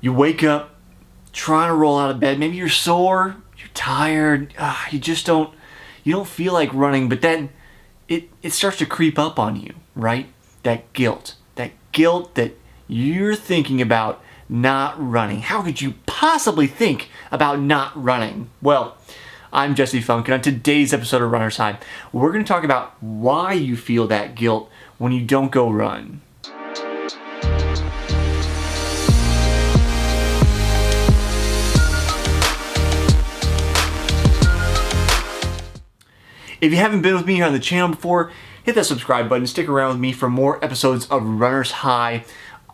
You wake up trying to roll out of bed. Maybe you're sore, you're tired, you don't feel like running, but then it starts to creep up on you, right? That guilt that you're thinking about not running. How could you possibly think about not running? Well, I'm Jesse Funk, and on today's episode of Runner's High, we're going to talk about why you feel that guilt when you don't go run. If you haven't been with me here on the channel before, hit that subscribe button. Stick around with me for more episodes of Runner's High.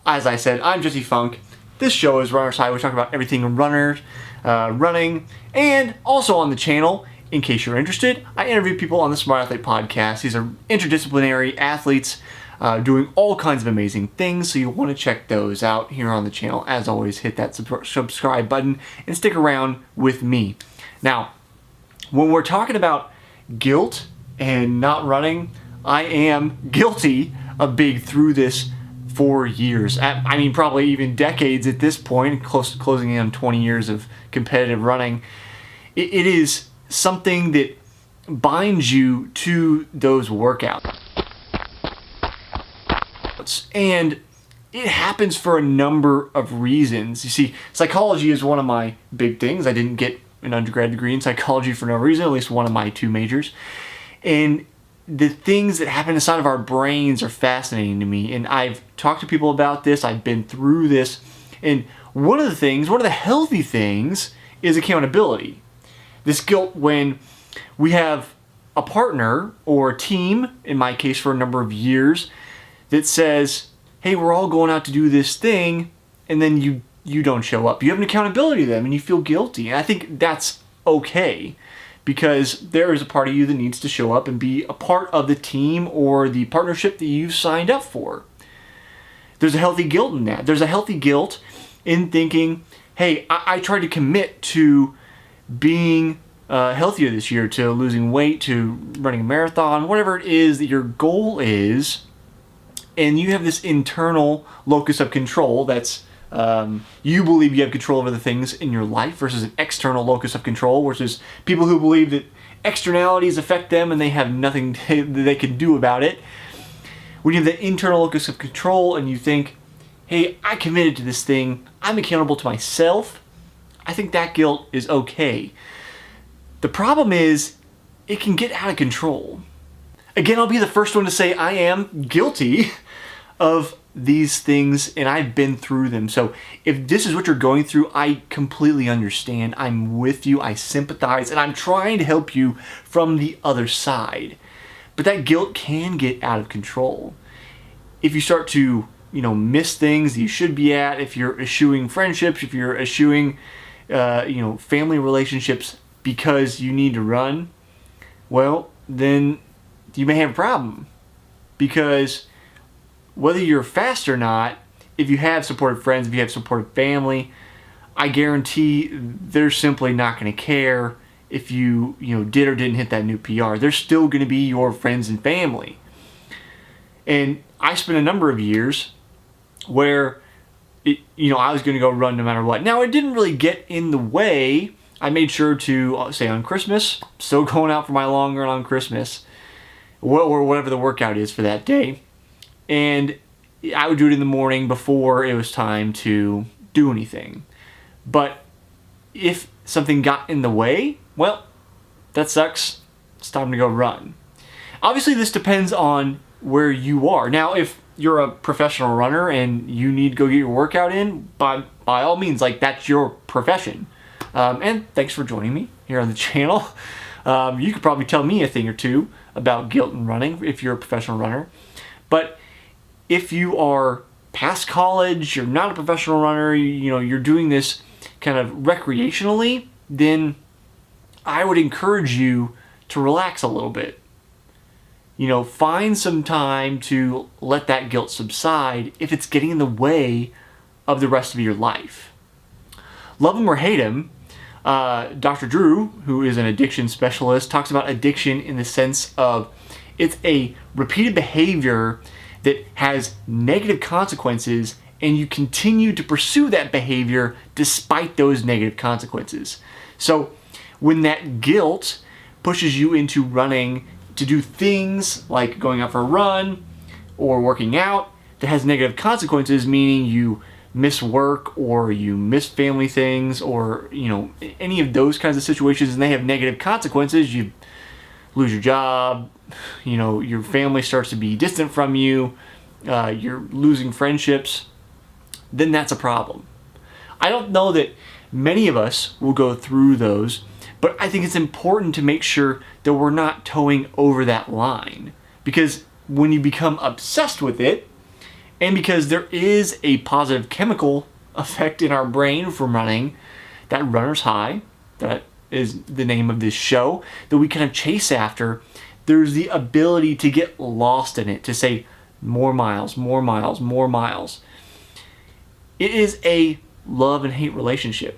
As I said, I'm Jesse Funk. This show is Runner's High. We talk about everything runners, running, and also on the channel, in case you're interested, I interview people on the Smart Athlete podcast. These are interdisciplinary athletes doing all kinds of amazing things, so you'll want to check those out here on the channel. As always, hit that subscribe button and stick around with me. Now, when we're talking about guilt and not running, I am guilty of being through this for years. I mean, probably even decades at this point, closing in on 20 years of competitive running. It is something that binds you to those workouts. And it happens for a number of reasons. You see, psychology is one of my big things. I didn't get an undergrad degree in psychology for no reason, at least one of my two majors. And the things that happen inside of our brains are fascinating to me. And I've talked to people about this. I've been through this. And one of the healthy things is accountability. This guilt when we have a partner or a team, in my case for a number of years, that says, hey, we're all going out to do this thing, and then you don't show up. You have an accountability to them and you feel guilty. And I think that's okay, because there is a part of you that needs to show up and be a part of the team or the partnership that you've signed up for. There's a healthy guilt in that. There's a healthy guilt in thinking, hey, I tried to commit to being healthier this year, to losing weight, to running a marathon, whatever it is that your goal is, and you have this internal locus of control that's you believe you have control over the things in your life versus an external locus of control, versus people who believe that externalities affect them and they have nothing that they can do about it. When you have the internal locus of control and you think, hey, I committed to this thing, I'm accountable to myself, I think that guilt is okay. The problem is it can get out of control. Again, I'll be the first one to say I am guilty of these things, and I've been through them. So if this is what you're going through, I completely understand. I'm with you, I sympathize, and I'm trying to help you from the other side. But that guilt can get out of control. If you start to, miss things that you should be at, if you're eschewing friendships, if you're eschewing, family relationships because you need to run, well, then you may have a problem. Because whether you're fast or not, if you have supportive friends, if you have supportive family, I guarantee they're simply not going to care if you did or didn't hit that new PR. They're still going to be your friends and family. And I spent a number of years where I was going to go run no matter what. Now, it didn't really get in the way. I made sure to, say on Christmas, still going out for my long run on Christmas, or whatever the workout is for that day. And I would do it in the morning before it was time to do anything. But if something got in the way, well, that sucks. It's time to go run. Obviously, this depends on where you are. Now, if you're a professional runner and you need to go get your workout in, by all means, that's your profession. And thanks for joining me here on the channel. You could probably tell me a thing or two about guilt and running if you're a professional runner. But if you are past college, you're not a professional runner, you're doing this kind of recreationally, then I would encourage you to relax a little bit. Find some time to let that guilt subside if it's getting in the way of the rest of your life. Love him or hate him, Dr. Drew, who is an addiction specialist, talks about addiction in the sense of it's a repeated behavior that has negative consequences and you continue to pursue that behavior despite those negative consequences. So when that guilt pushes you into running to do things like going out for a run or working out that has negative consequences, meaning you miss work or you miss family things or any of those kinds of situations, and they have negative consequences, you lose your job, your family starts to be distant from you, you're losing friendships, then that's a problem. I don't know that many of us will go through those, but I think it's important to make sure that we're not towing over that line, because when you become obsessed with it, and because there is a positive chemical effect in our brain from running, that runner's high, that is the name of this show, that we kind of chase after, there's the ability to get lost in it, to say more miles, more miles, more miles. It is a love and hate relationship.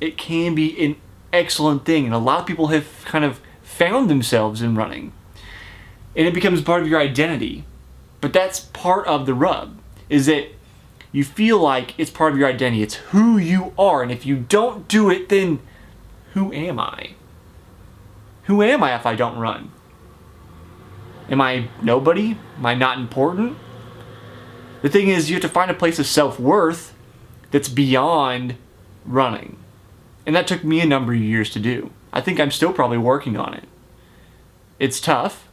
It can be an excellent thing, and a lot of people have kind of found themselves in running, and it becomes part of your identity. But that's part of the rub, is that you feel like it's part of your identity. It's who you are, and if you don't do it, then who am I? Who am I if I don't run? Am I nobody? Am I not important? The thing is, you have to find a place of self-worth that's beyond running. And that took me a number of years to do. I think I'm still probably working on it. It's tough,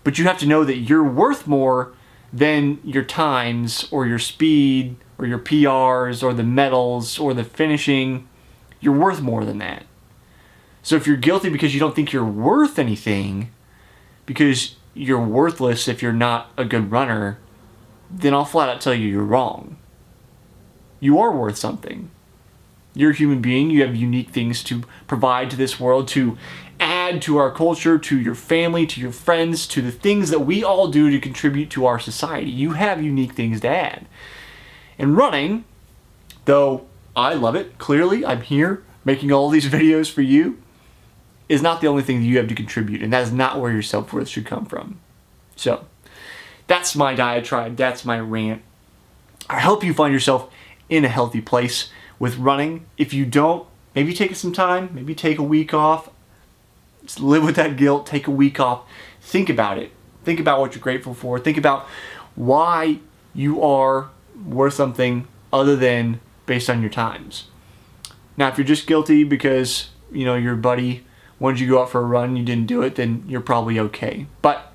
but you have to know that you're worth more than your times or your speed or your PRs or the medals or the finishing. You're worth more than that. So if you're guilty because you don't think you're worth anything, because you're worthless if you're not a good runner, then I'll flat out tell you you're wrong. You are worth something. You're a human being. You have unique things to provide to this world, to add to our culture, to your family, to your friends, to the things that we all do to contribute to our society. You have unique things to add. And running, though I love it, clearly I'm here making all these videos for you, is not the only thing that you have to contribute, and that is not where your self-worth should come from. So, that's my diatribe, that's my rant. I hope you find yourself in a healthy place with running. If you don't, maybe take some time, maybe take a week off. Just live with that guilt, take a week off. Think about it. Think about what you're grateful for. Think about why you are worth something other than based on your times. Now, if you're just guilty because, your buddy wanted you to go out for a run and you didn't do it, then you're probably okay. But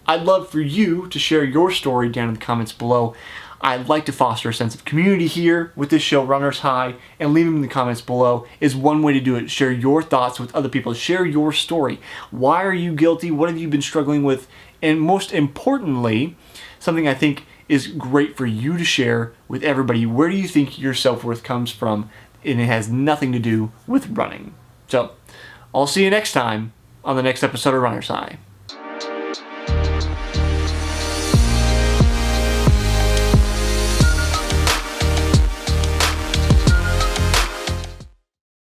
I'd love for you to share your story down in the comments below. I'd like to foster a sense of community here with this show, Runners High, and leave them in the comments below is one way to do it. Share your thoughts with other people. Share your story. Why are you guilty? What have you been struggling with? And most importantly, something I think is great for you to share with everybody. Where do you think your self-worth comes from? And it has nothing to do with running. So, I'll see you next time on the next episode of Runners High.